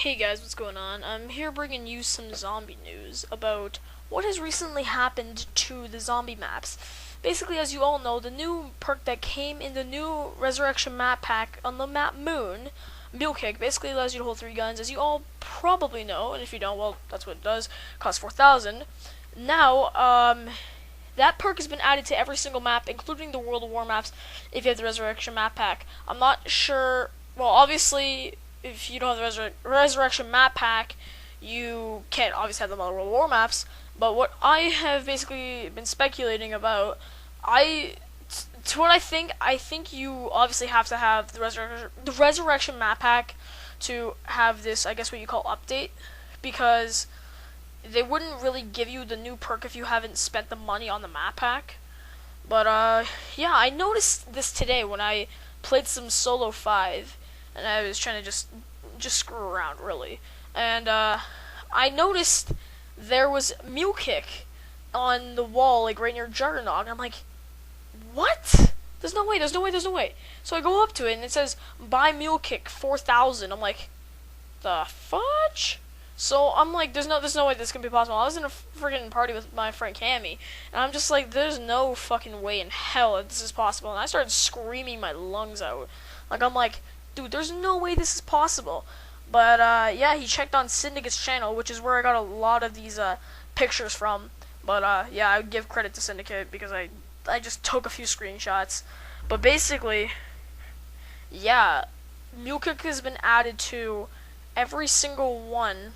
Hey guys, what's going on? I'm here bringing you some zombie news about what has recently happened to the zombie maps. Basically, as you all know, the new perk that came in the new Resurrection map pack on the map Moon, Mule basically allows you to hold 3 guns, as you all probably know, and if you don't, well, that's what it does. Costs 4,000. Now, that perk has been added to every single map, including the World of War maps, if you have the Resurrection map pack. I'm not sure, well, obviously, if you don't have the Resurrection map pack, you can't obviously have them on the World War maps. But what I have basically been speculating about, to what I think you obviously have to have the Resurrection map pack to have this, I guess what you call update, because they wouldn't really give you the new perk if you haven't spent the money on the map pack. But yeah, I noticed this today when I played some Solo 5. And I was trying to just screw around, really. And I noticed there was Mule on the wall, like right near Juggernog. I'm like, what? There's no way. So I go up to it, and it says, buy Mule 4,000. I'm like, the fudge? So I'm like, there's no way this can be possible. I was in a freaking party with my friend Cammy, and I'm just like, there's no fucking way in hell that this is possible. And I started screaming my lungs out. Like, I'm like, dude, there's no way this is possible. But yeah, he checked on Syndicate's channel, which is where I got a lot of these pictures from. But yeah, I would give credit to Syndicate because I just took a few screenshots. But basically, yeah, Mule has been added to every single one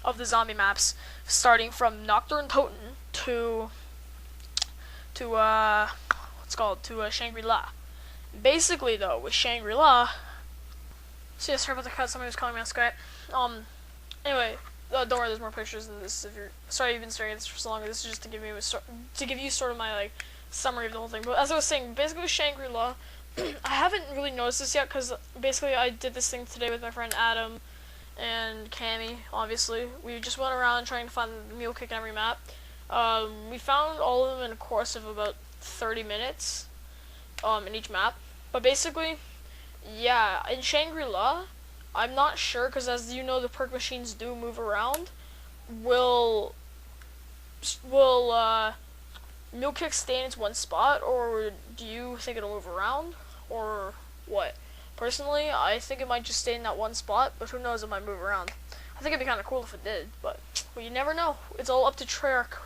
of the zombie maps, starting from Nocturne Toten to Shangri-La. Basically, though, with Shangri-La. So yeah, sorry about the cut. Somebody was calling me on Skype. Anyway, don't worry. There's more pictures than this. If you're sorry you've been staring at this for so long, this is just to give you sort of my like summary of the whole thing. But as I was saying, basically with Shangri-La, I haven't really noticed this yet because basically I did this thing today with my friend Adam and Cammy. Obviously, we just went around trying to find the Mule in every map. We found all of them in a course of about 30 minutes. In each map, but basically. Yeah, in Shangri-La, I'm not sure, because as you know, the perk machines do move around. Will Mule stay in its one spot, or do you think it'll move around, or what? Personally, I think it might just stay in that one spot, but who knows, it might move around. I think it'd be kind of cool if it did, but well, you never know. It's all up to Treyarch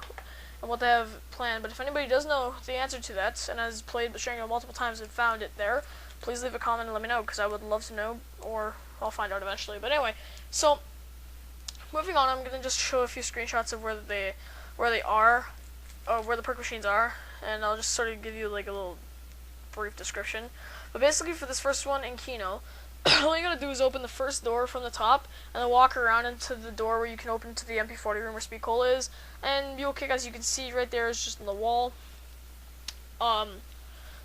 and what they have planned, but if anybody does know the answer to that, and has played the Shangri-La multiple times and found it there, please leave a comment and let me know, because I would love to know, or I'll find out eventually. But anyway, so moving on, I'm gonna just show a few screenshots of where they are, or where the perk machines are, and I'll just sort of give you like a little brief description. But basically, for this first one in Kino, all you gotta do is open the first door from the top, and then walk around into the door where you can open to the MP40 room where Speed Cola is. And Mule as you can see right there, is just on the wall.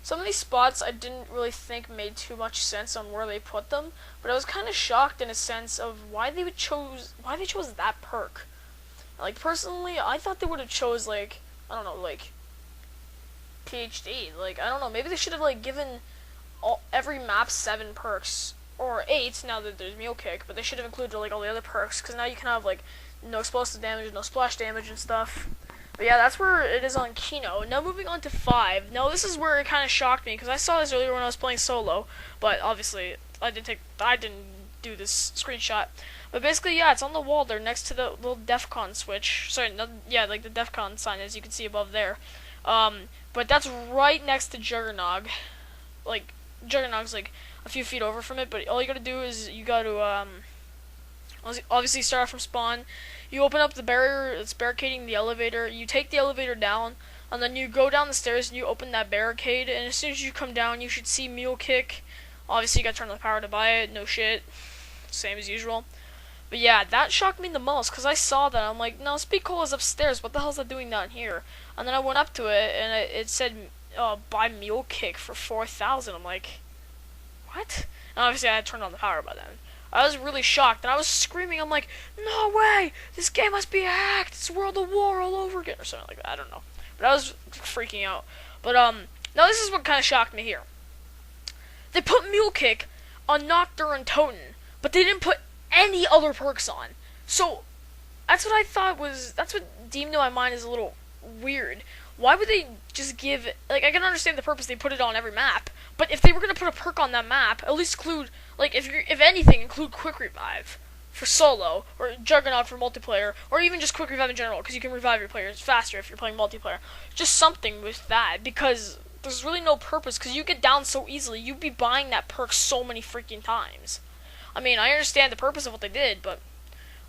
Some of these spots I didn't really think made too much sense on where they put them, but I was kind of shocked in a sense of why they chose that perk. Like, personally, I thought they would have chose, like, I don't know, like PhD. Like, I don't know, maybe they should have like given every map 7 perks, or 8 now that there's Mule but they should have included like all the other perks, because now you can have like no explosive damage, no splash damage and stuff. But yeah, that's where it is on Kino. Now moving on to 5. Now this is where it kind of shocked me, because I saw this earlier when I was playing solo, but obviously I didn't do this screenshot. But basically, yeah, it's on the wall there next to the little DEFCON switch. Sorry, no, yeah, like the DEFCON sign, as you can see above there. But that's right next to Juggernog. Like, Juggernog's like a few feet over from it, but all you gotta do is you gotta obviously start from spawn. You open up the barrier that's barricading the elevator. You take the elevator down, and then you go down the stairs and you open that barricade. And as soon as you come down, you should see Mule Obviously, you gotta turn on the power to buy it. No shit, same as usual. But yeah, that shocked me the most, because I saw that. I'm like, no, Speed Cola's upstairs. What the hell's that doing down here? And then I went up to it, and it said, buy Mule for 4,000. I'm like, what? And obviously, I had turned on the power by then. I was really shocked, and I was screaming. I'm like, no way! This game must be hacked! It's World of War all over again, or something like that. I don't know. But I was freaking out. But, now this is what kind of shocked me here. They put Mule on Nocturne Toten, but they didn't put any other perks on. So that's what I thought was, that's what deemed in my mind is a little weird. Why would they just give, like, I can understand the purpose they put it on every map, but if they were gonna put a perk on that map, at least include, like, if anything, include quick revive for solo, or juggernaut for multiplayer, or even just quick revive in general, because you can revive your players faster if you're playing multiplayer. Just something with that, because there's really no purpose, because you get down so easily. You'd be buying that perk so many freaking times. I mean, I understand the purpose of what they did, but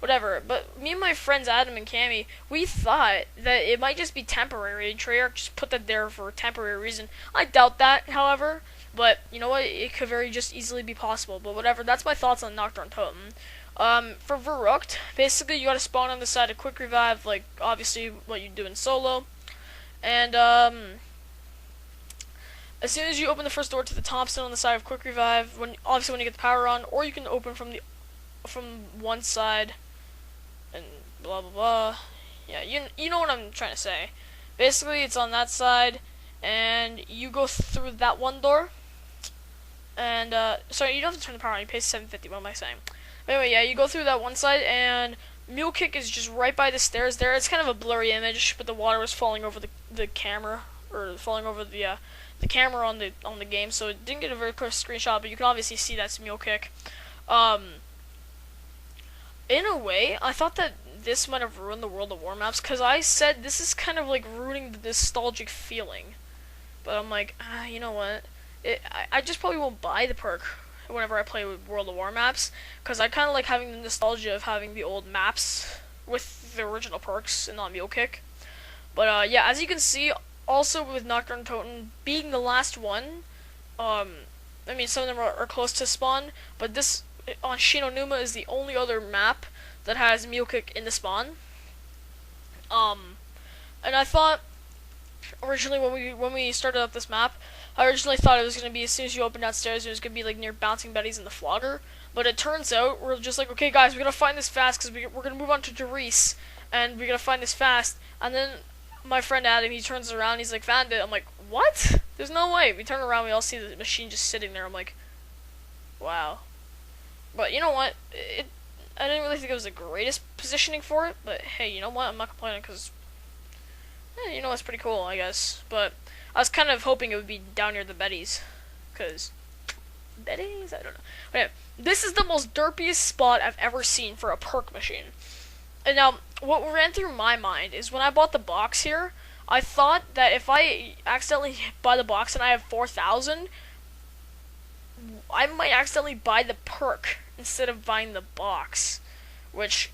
whatever. But me and my friends Adam and Cammy, we thought that it might just be temporary. Treyarch just put that there for a temporary reason. I doubt that, however. But you know what? It could very just easily be possible. But whatever. That's my thoughts on Nocturne Totem. For Verrucht, basically you gotta spawn on the side of quick revive, like obviously what you do in solo. And as soon as you open the first door to the Thompson on the side of quick revive, obviously when you get the power on, or you can open from one side, and blah blah blah. Yeah, you know what I'm trying to say. Basically, it's on that side, and you go through that one door. And sorry, you don't have to turn the power on. You pay 750. What am I saying? But anyway, yeah, you go through that one side, and Mule Kick is just right by the stairs there. It's kind of a blurry image, but the water was falling over the camera, or falling over the camera on the game, so it didn't get a very clear screenshot, but you can obviously see that's Mule Kick. In a way, I thought that this might have ruined the World of War maps, because I said this is kind of like ruining the nostalgic feeling. But I'm like, you know what? I just probably won't buy the perk whenever I play with World of War maps, because I kind of like having the nostalgia of having the old maps with the original perks and not Mule Kick. But yeah, as you can see, also with Nocturne Totem being the last one, I mean some of them are close to spawn, but this on Shinonuma is the only other map that has Mule Kick in the spawn. And I thought originally when we started up this map, I originally thought it was gonna be as soon as you open downstairs, it was gonna be like near Bouncing Betty's and the Flogger. But it turns out we're just like, okay, guys, we gotta find this fast because we're gonna move on to Doris, and we gotta find this fast. And then my friend Adam, he turns around, he's like, found it. I'm like, what? There's no way. We turn around, we all see the machine just sitting there. I'm like, wow. But you know what? I didn't really think it was the greatest positioning for it, but hey, you know what? I'm not complaining because, you know, it's pretty cool, I guess. But I was kind of hoping it would be down near the Betty's, because Betty's? I don't know. But anyway, this is the most derpiest spot I've ever seen for a perk machine. And now, what ran through my mind is when I bought the box here, I thought that if I accidentally buy the box and I have 4,000, I might accidentally buy the perk instead of buying the box. Which,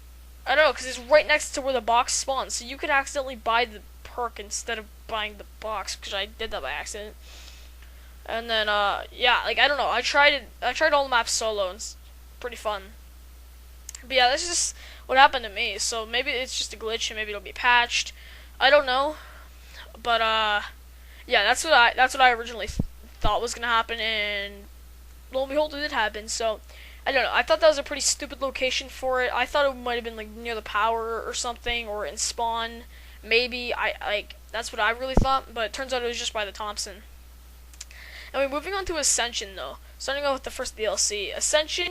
I don't know, because it's right next to where the box spawns, so you could accidentally buy the perk instead of buying the box, because I did that by accident. And then, yeah, like, I don't know, I tried all the maps solo, and it's pretty fun. But yeah, that's just what happened to me, so maybe it's just a glitch, and maybe it'll be patched. I don't know. But, yeah, that's what I originally thought was gonna happen, and lo and behold, it did happen. So I don't know. I thought that was a pretty stupid location for it. I thought it might have been like near the power or something, or in spawn. Maybe that's what I really thought. But it turns out it was just by the Thompson. Anyway, moving on to Ascension though. Starting off with the first DLC, Ascension.